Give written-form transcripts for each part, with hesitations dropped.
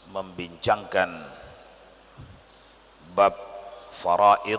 membincangkan bab faraid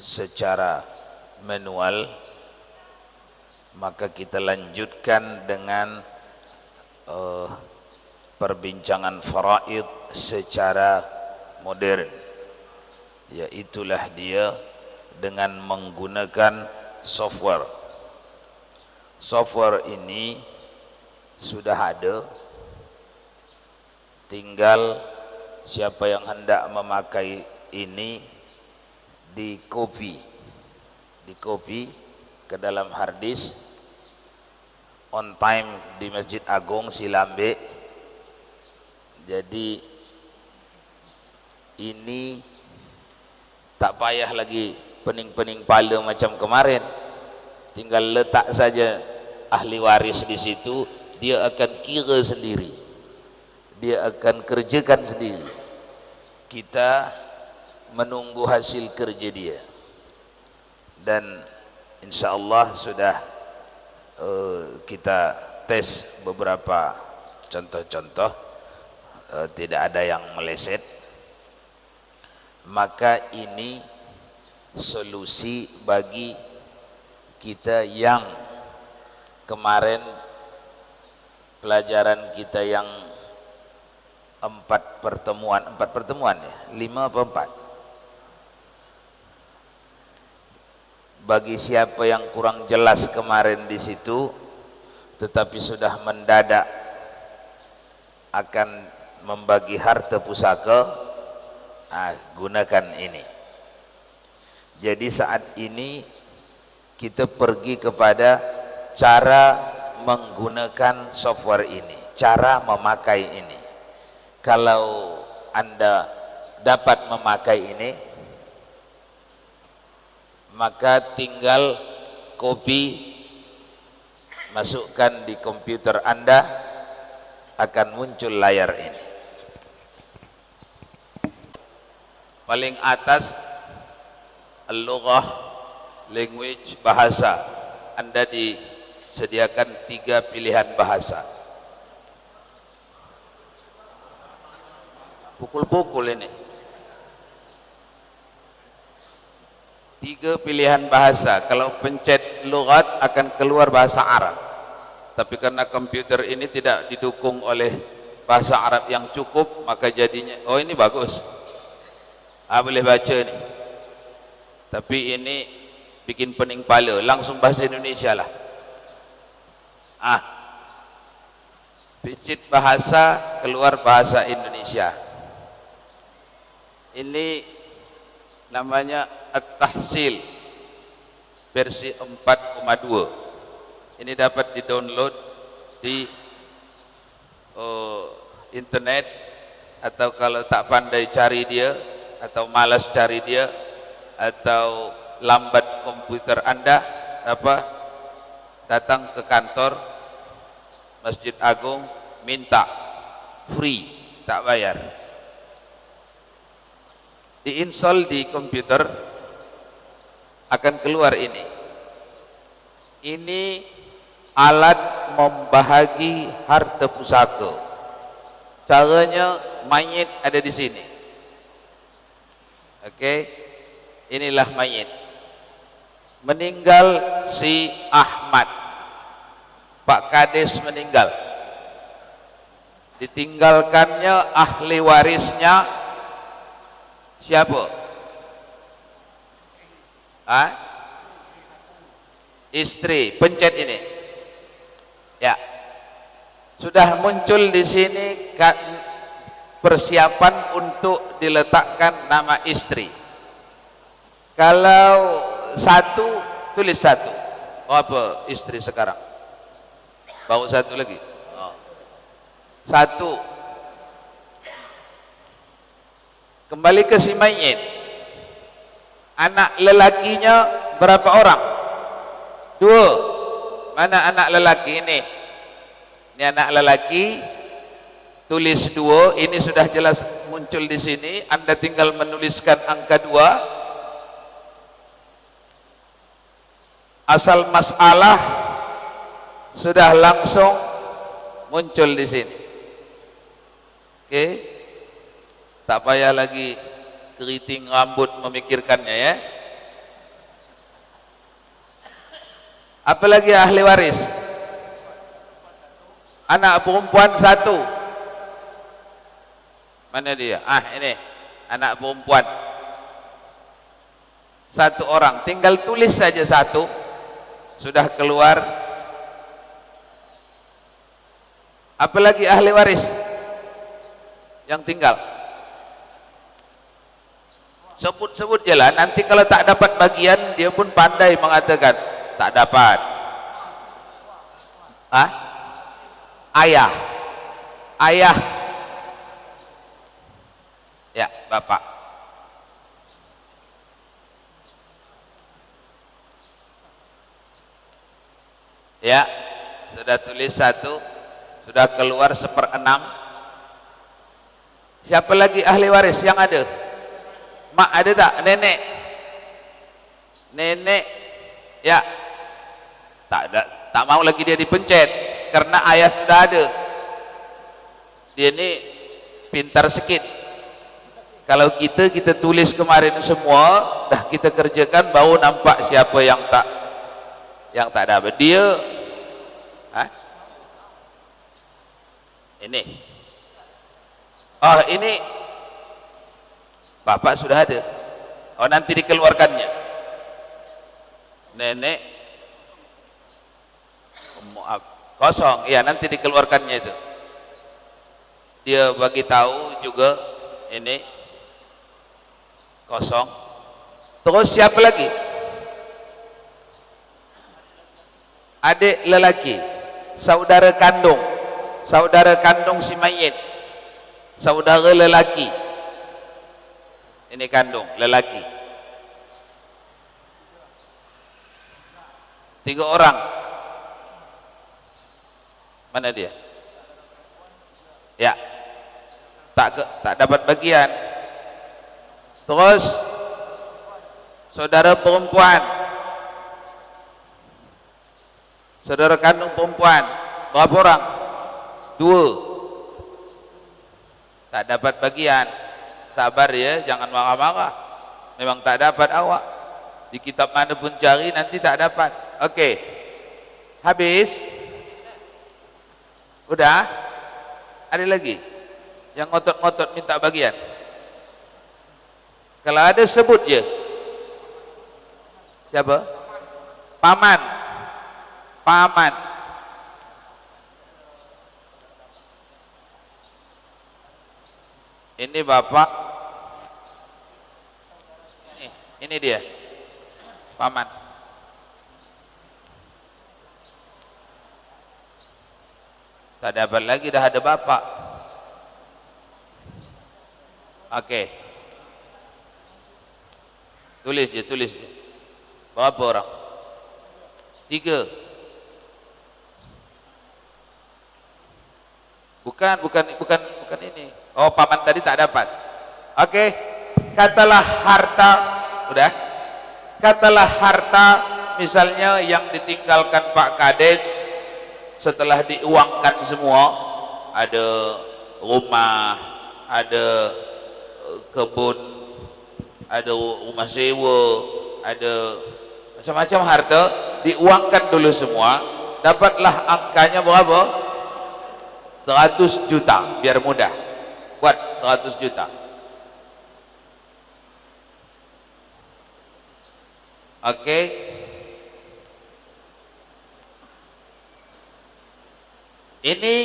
secara manual, maka kita lanjutkan dengan perbincangan faraid secara modern, yaitulah dia dengan menggunakan software. Software ini sudah ada, tinggal siapa yang hendak memakai ini di copy ke dalam hard disk on time di Masjid Agung Silambe. Jadi ini tak payah lagi pening-pening pala macam kemarin, tinggal letak saja ahli waris di situ, dia akan kira sendiri, dia akan kerjakan sendiri, kita menunggu hasil kerja dia. Dan insya Allah sudah kita tes beberapa contoh-contoh, tidak ada yang meleset. Maka ini solusi bagi kita yang kemarin pelajaran kita yang 4 pertemuan ya, 5 apa 4. Bagi siapa yang kurang jelas kemarin di situ, tetapi sudah mendadak akan membagi harta pusaka, gunakan ini. Jadi saat ini kita pergi kepada cara menggunakan software ini, cara memakai ini. Kalau Anda dapat memakai ini, maka tinggal copy, masukkan di komputer Anda, akan muncul layar ini. Paling atas al-lughah, language, bahasa. Anda disediakan 3 pilihan bahasa. Pukul-pukul ini 3 pilihan bahasa. Kalau pencet lughat akan keluar bahasa Arab, tapi karena komputer ini tidak didukung oleh bahasa Arab yang cukup, maka jadinya ini bagus, boleh baca nih, tapi ini bikin pening pala, langsung bahasa Indonesia lah. Pencet bahasa, keluar bahasa Indonesia. Ini namanya At-Tahsil versi 4,2. Ini dapat di-download di internet, atau kalau tak pandai cari dia, atau malas cari dia, atau lambat komputer Anda, datang ke kantor Masjid Agung, minta free, tak bayar, diinstal di komputer, akan keluar ini. Ini alat membahagi harta pusaka. Caranya mayit ada di sini. Inilah mayit. Meninggal si Ahmad, Pak Kades meninggal. Ditinggalkannya ahli warisnya siapa? Istri. Pencet ini. Ya. Sudah muncul di sini persiapan untuk diletakkan nama istri. Kalau 1, tulis 1. Apa istri sekarang? Baru 1 lagi. 1. Kembali ke si mayit. Anak lelakinya berapa orang? 2. Mana anak lelaki ini? Ini anak lelaki. Tulis 2. Ini sudah jelas muncul di sini. Anda tinggal menuliskan angka 2. Asal masalah sudah langsung muncul di sini. Oke, tak payah lagi keriting rambut memikirkannya ya. Apalagi ahli waris? Anak perempuan satu. Mana dia? Ini anak perempuan satu orang, tinggal tulis saja satu, sudah keluar. Apalagi ahli waris yang tinggal? Sebut-sebut jalan, nanti kalau tak dapat bagian dia pun pandai mengatakan tak dapat. Ayah ya, bapak. Ya, sudah tulis satu, sudah keluar 1/6. Siapa lagi ahli waris yang ada? Mak ada tak? Nenek ya, tak ada, tak mau lagi dia dipencet karena ayah sudah ada. Dia ini pintar sikit. Kalau kita tulis kemarin semua, dah kita kerjakan, baru nampak siapa yang tak dapat. Dia ini bapak sudah ada. Nanti dikeluarkannya. Nenek kosong, ya nanti dikeluarkannya itu. Dia bagi tahu juga ini kosong. Terus siapa lagi? Adik lelaki, saudara kandung si mayit, saudara lelaki. Ini kandung lelaki. 3 orang. Mana dia? Ya, tak dapat bagian. Terus saudara perempuan, saudara kandung perempuan, berapa orang? 2. Tak dapat bagian. Sabar ya, jangan marah-marah. Memang tak dapat awak. Di kitab mana pun cari, nanti tak dapat. Oke, habis. Udah? Ada lagi yang ngotot-ngotot minta bagian? Kalau ada sebut je. Siapa? Paman. Ini bapak. Ini dia. Paman. Tak dapat lagi, dah ada bapak. Oke. Tulis je. Berapa orang? 3. Bukan ini. Paman tadi tak dapat. Oke. Katalah harta. Udah. Katalah harta, misalnya yang ditinggalkan Pak Kades setelah diuangkan semua, ada rumah, ada kebun, ada rumah sewa, ada macam-macam harta, diuangkan dulu semua. Dapatlah angkanya berapa? 100 juta, biar mudah. Buat 100 juta. Oke. Ini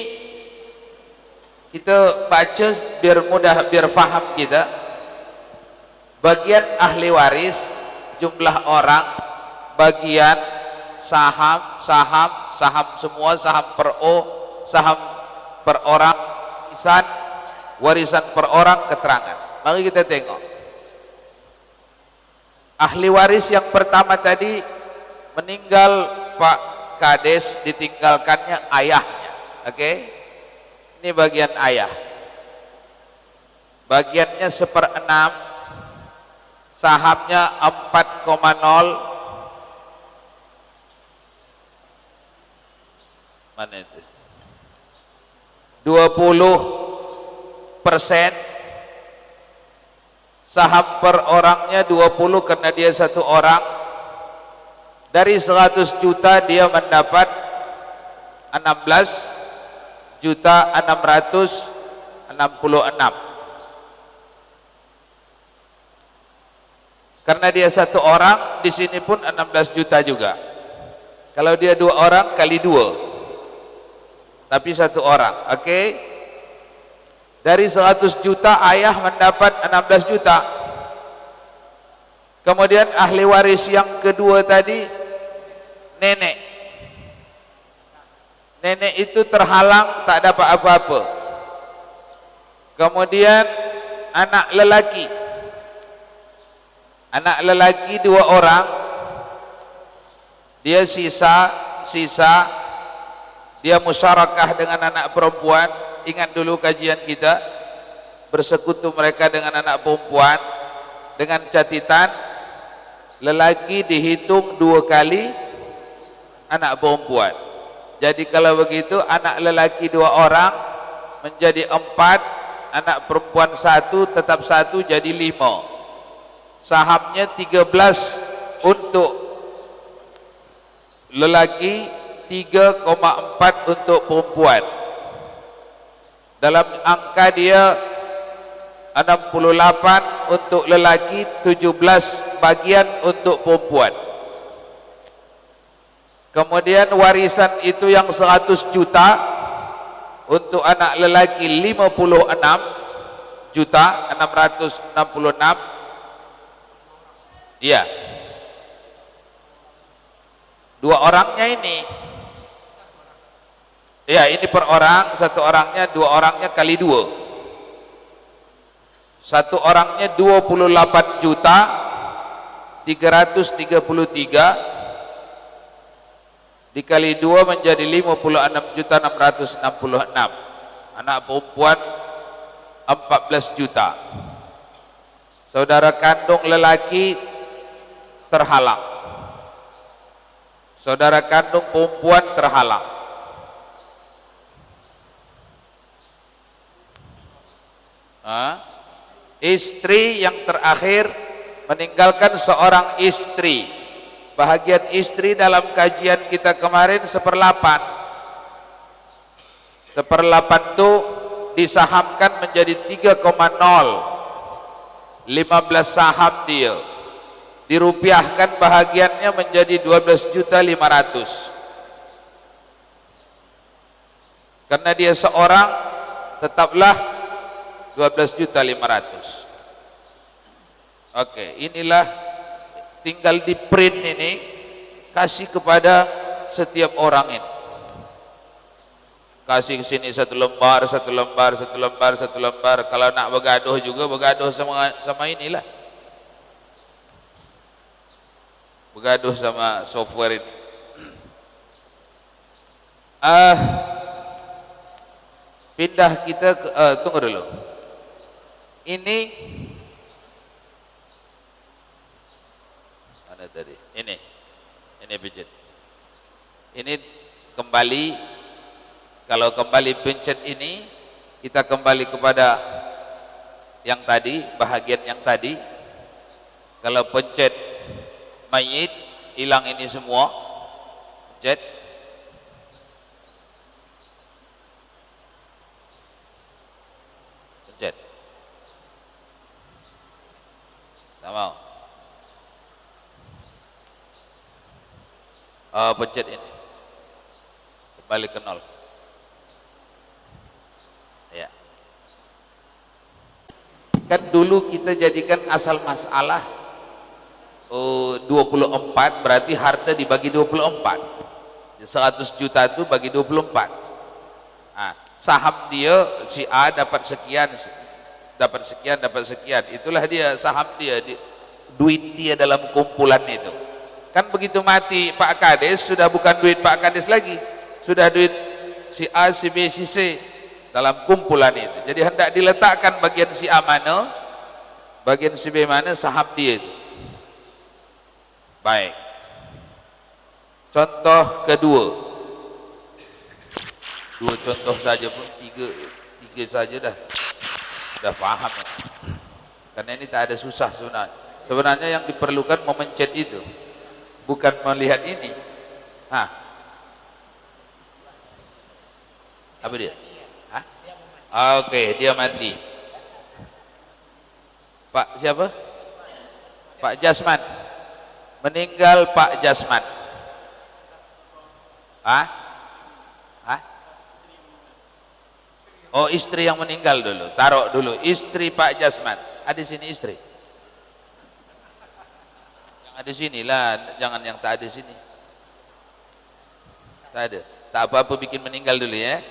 kita baca biar mudah, biar faham kita. Bagian ahli waris, jumlah orang, bagian saham semua, saham per orang, warisan per orang, keterangan. Mari kita tengok. Ahli waris yang pertama tadi, meninggal Pak Kades, ditinggalkannya ayahnya. Oke, ini bagian ayah. Bagiannya 1/6, sahamnya 4,0. Mana itu? 20 saham per orangnya 20 karena dia satu orang. Dari 100 juta dia mendapat 16.666. Karena dia satu orang, di sini pun 16 juta juga. Kalau dia dua orang kali dua, tapi satu orang, oke? Dari 100 juta ayah mendapat 16 juta. Kemudian ahli waris yang kedua tadi, nenek. Nenek itu terhalang, tak dapat apa-apa. Kemudian anak lelaki. Anak lelaki dua orang, dia sisa, dia musyarakah dengan anak perempuan. Ingat dulu kajian kita, bersekutu mereka dengan anak perempuan, dengan catatan lelaki dihitung 2 kali anak perempuan. Jadi kalau begitu anak lelaki 2 orang menjadi 4, anak perempuan 1 tetap 1 jadi 5. Sahamnya 13 untuk lelaki, 3,4 untuk perempuan. Dalam angka dia 68 untuk lelaki, 17 bagian untuk perempuan. Kemudian warisan itu yang 100 juta untuk anak lelaki, 56 juta 666. Iya, 2 orangnya ini, ya ini per orang, 1 orangnya, 2 orangnya kali 2, 1 orangnya 28 juta 333 dikali 2 menjadi 56 juta 666. Anak perempuan 14 juta. Saudara kandung lelaki terhalang, saudara kandung perempuan terhalang. Istri yang terakhir meninggalkan seorang istri. Bahagian istri dalam kajian kita kemarin 1/8. 1/8 itu disahamkan menjadi 3,0. 15 saham dia. Dirupiahkan bahagiannya menjadi 12.500.000. Karena dia seorang, tetaplah 12.500.000. Oke, inilah tinggal di print ini, kasih kepada setiap orang ini. Kasih ke sini 1 lembar, 1 lembar, 1 lembar, 1 lembar. Kalau nak bergaduh juga bergaduh sama inilah. Bergaduh sama software ini. Pindah kita ke, tunggu dulu. Ini mana tadi? Ini pencet. Ini kembali. Kalau kembali pencet ini, kita kembali kepada yang tadi, bahagian yang tadi. Kalau pencet mayit, hilang ini semua. Pencet. Pencet. Tak mau. Pencet ini. Kembali ke 0. Ya. Kan dulu kita jadikan asal masalah 24, berarti harta dibagi 24. 100 juta itu bagi 24. Nah, saham dia si A dapat sekian, dapat sekian, dapat sekian. Itulah dia saham dia, duit dia dalam kumpulan itu. Kan begitu mati Pak Kades sudah bukan duit Pak Kades lagi, sudah duit si A, si B, si C dalam kumpulan itu. Jadi hendak diletakkan bagian si A mana, bagian si B mana, saham dia itu. Baik. Contoh kedua. 2 contoh saja pun, tiga saja dah. Sudah paham ya? Karena ini tak ada susah sebenarnya. Sebenarnya yang diperlukan memencet itu, bukan melihat ini. Hah? Apa dia? Hah? Oke, dia mati. Pak siapa? Pak Jasman. Meninggal Pak Jasman. Hah? Hah? Oh, istri yang meninggal dulu. Taruh dulu istri Pak Jasman. Ada di sini istri. Yang ada sini lah, jangan yang tak ada sini. Tak ada. Tak apa-apa bikin meninggal dulu ya.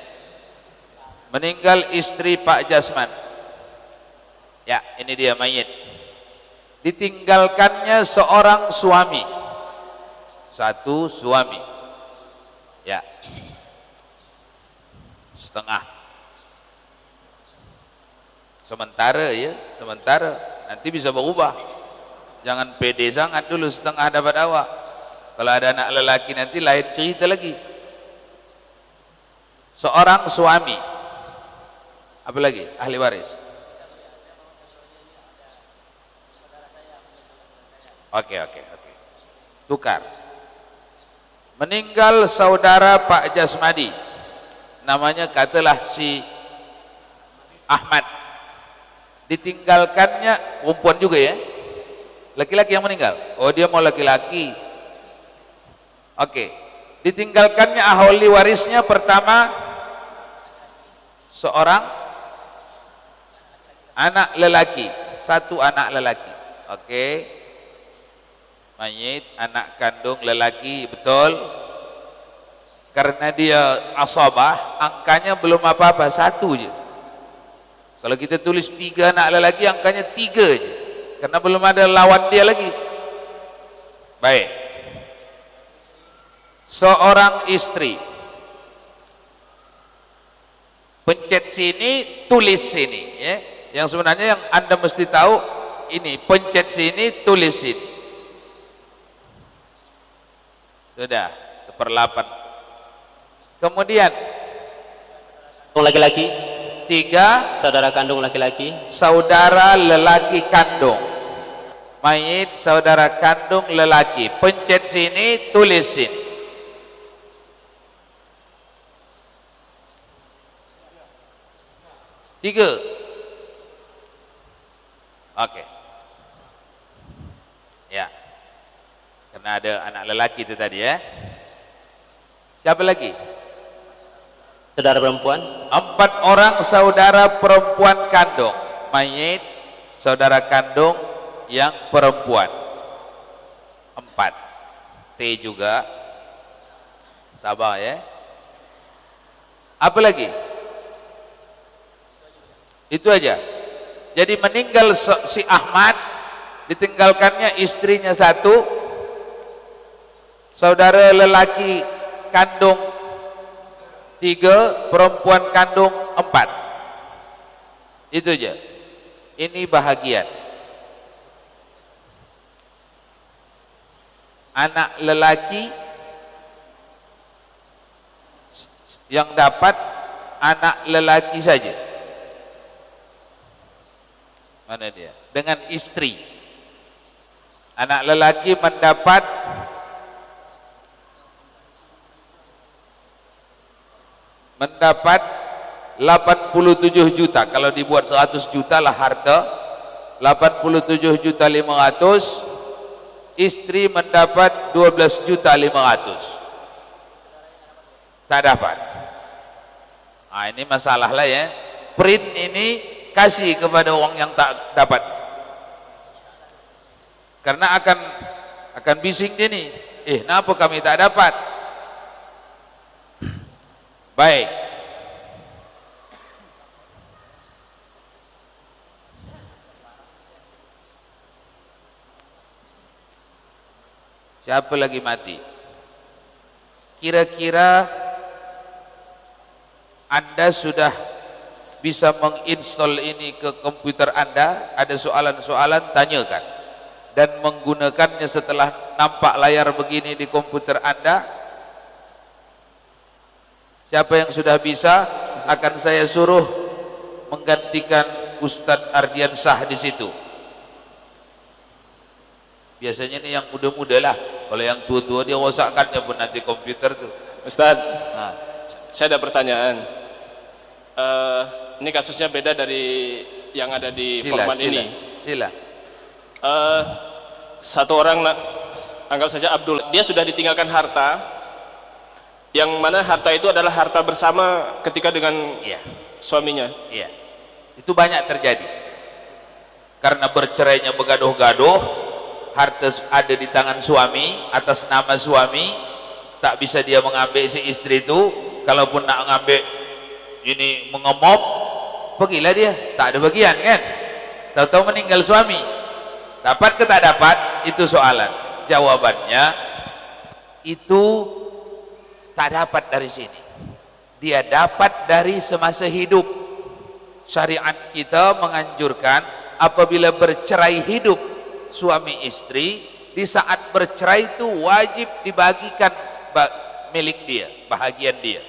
Meninggal istri Pak Jasman. Ya, ini dia mayit. Ditinggalkannya seorang suami. Satu suami. Ya. Setengah. Sementara ya, sementara. Nanti bisa berubah. Jangan pede sangat dulu setengah dapat awak. Kalau ada anak lelaki nanti lain cerita lagi. Seorang suami. Apa lagi? Ahli waris. Oke. Tukar. Meninggal saudara Pak Jasmadi. Namanya katalah si Ahmad. Ditinggalkannya perempuan juga ya. Laki-laki yang meninggal. Oh, dia mau laki-laki. Oke. Ditinggalkannya ahli warisnya pertama seorang anak lelaki, satu anak lelaki. Oke. Mayit anak kandung lelaki, betul. Karena dia asabah, angkanya belum apa-apa, satu je. Kalau kita tulis 3 anak lelaki, angkanya 3 je. Karena belum ada lawan dia lagi. Baik. Seorang istri. Pencet sini, tulis sini ya. Yang sebenarnya yang Anda mesti tahu ini, pencet sini, tulis sini. Sudah, 1/8. Kemudian laki-laki 3 saudara kandung laki-laki, saudara lelaki kandung. Mayit saudara kandung lelaki. Pencet sini, tulis sini. Tiga. Oke. Ya. Karena ada anak lelaki itu tadi ya. Siapa lagi? saudara perempuan, 4 orang saudara perempuan kandung. Mayit saudara kandung yang perempuan. 4. T juga. Sabar ya. Apa lagi? Itu aja. Jadi meninggal si Ahmad, ditinggalkannya istrinya 1, saudara lelaki kandung 3, perempuan kandung 4. Itu aja. Ini bahagian. Anak lelaki yang dapat anak lelaki saja. Mana dia? Dengan istri. Anak lelaki mendapat mendapat 87 juta. Kalau dibuat 100 juta lah harta. 87.500.000. Istri mendapat 12.500.000. Tak dapat. Nah, ini masalah lah ya. Print ini kasih kepada orang yang tak dapat. Karena akan bising dia nih. Kenapa kami tak dapat? Baik. Siapa lagi mati? Kira-kira Anda sudah bisa menginstall ini ke komputer Anda? Ada soalan-soalan, tanyakan. Dan menggunakannya setelah nampak layar begini di komputer Anda. Siapa yang sudah bisa, akan saya suruh menggantikan Ustadz Ardiansah di situ. Biasanya ini yang muda-muda lah. Kalau yang tua-tua dia rosakkannya pun nanti komputer tuh. Ustaz, Nah, saya ada pertanyaan. Ini kasusnya beda dari yang ada di format ini. Sila. Satu orang, anggap saja Abdul, dia sudah ditinggalkan harta, yang mana harta itu adalah harta bersama ketika dengan Iya. suaminya. Iya. Itu banyak terjadi. Karena bercerainya begaduh-gaduh, harta ada di tangan suami, atas nama suami, tak bisa dia mengambil si istri itu. Kalaupun nak mengambil ini mengemop, pergilah dia, tak ada bagian kan. Tahu-tahu meninggal suami. Dapat ke tak dapat? Itu soalan. Jawabannya itu tak dapat dari sini. Dia dapat dari semasa hidup. Syariat kita menganjurkan apabila bercerai hidup suami istri, di saat bercerai itu wajib dibagikan milik dia, bahagian dia.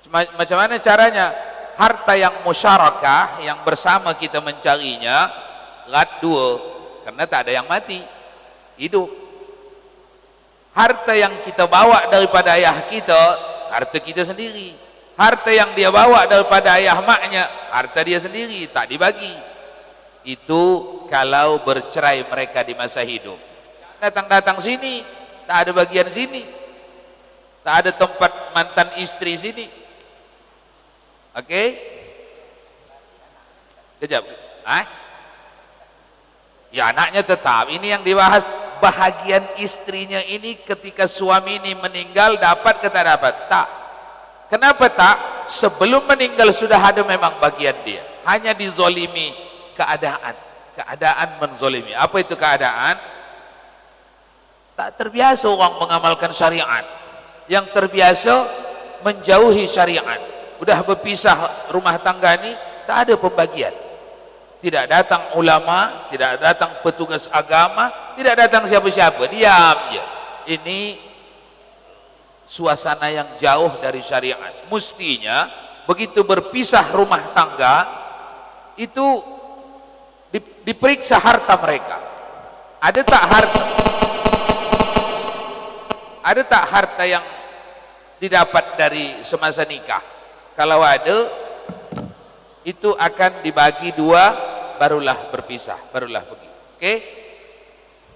Macam mana caranya? Harta yang musyarakah, yang bersama kita mencarinya, rat dua, karena tak ada yang mati, hidup. Harta yang kita bawa daripada ayah kita, harta kita sendiri. Harta yang dia bawa daripada ayah maknya, harta dia sendiri, tak dibagi. Itu kalau bercerai mereka di masa hidup. Datang-datang sini, tak ada bagian sini, tak ada tempat mantan istri sini. Oke? Kejap. Ya anaknya tetap. Ini yang dibahas, bahagian istrinya ini ketika suami ini meninggal dapat ke tak dapat? Tak. Kenapa tak? Sebelum meninggal sudah ada memang bagian dia. Hanya dizolimi keadaan. Keadaan menzolimi. Apa itu keadaan? Tak terbiasa orang mengamalkan syariat. Yang terbiasa menjauhi syariat. Udah berpisah rumah tangga ini, tak ada pembagian. Tidak datang ulama, tidak datang petugas agama, tidak datang siapa-siapa, diam je. Ini suasana yang jauh dari syariat. Mestinya begitu berpisah rumah tangga itu diperiksa harta mereka. Ada tak harta? Ada tak harta yang didapat dari semasa nikah? Kalau ada, itu akan dibagi dua, barulah berpisah, barulah pergi. Oke?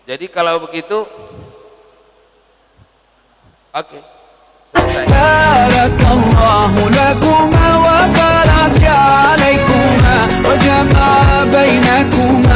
Jadi kalau begitu, oke. Selesai. Barakallahu lakuma wa baraka alaikuma wa jama'a bainakuma